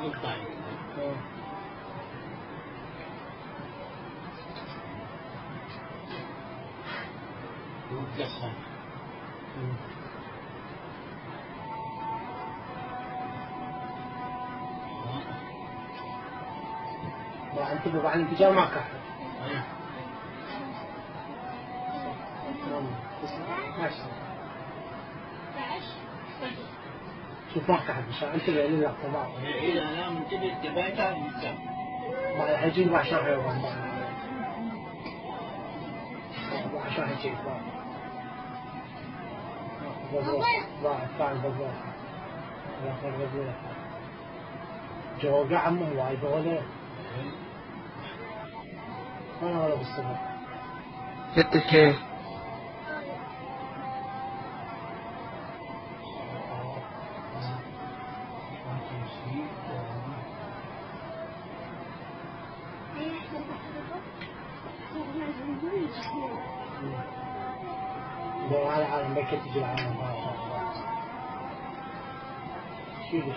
اقطع وتدخل. وأنت بابا عندك جامعة كحل. ماشي. شوف ما كحل مشان أنت بعلم الاقتباس. إذا أنا منتبه تبعتها مكتب. بعد هجين بعشان حيوان. بعشان هجين بعد فعل بابا. آخر بابا. جواب عمه واي بقوله. أنا ولا بالصبر. جدك لو على العالم ما كنت تجي العالم شيله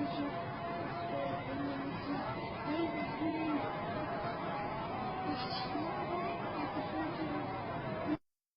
Thank you.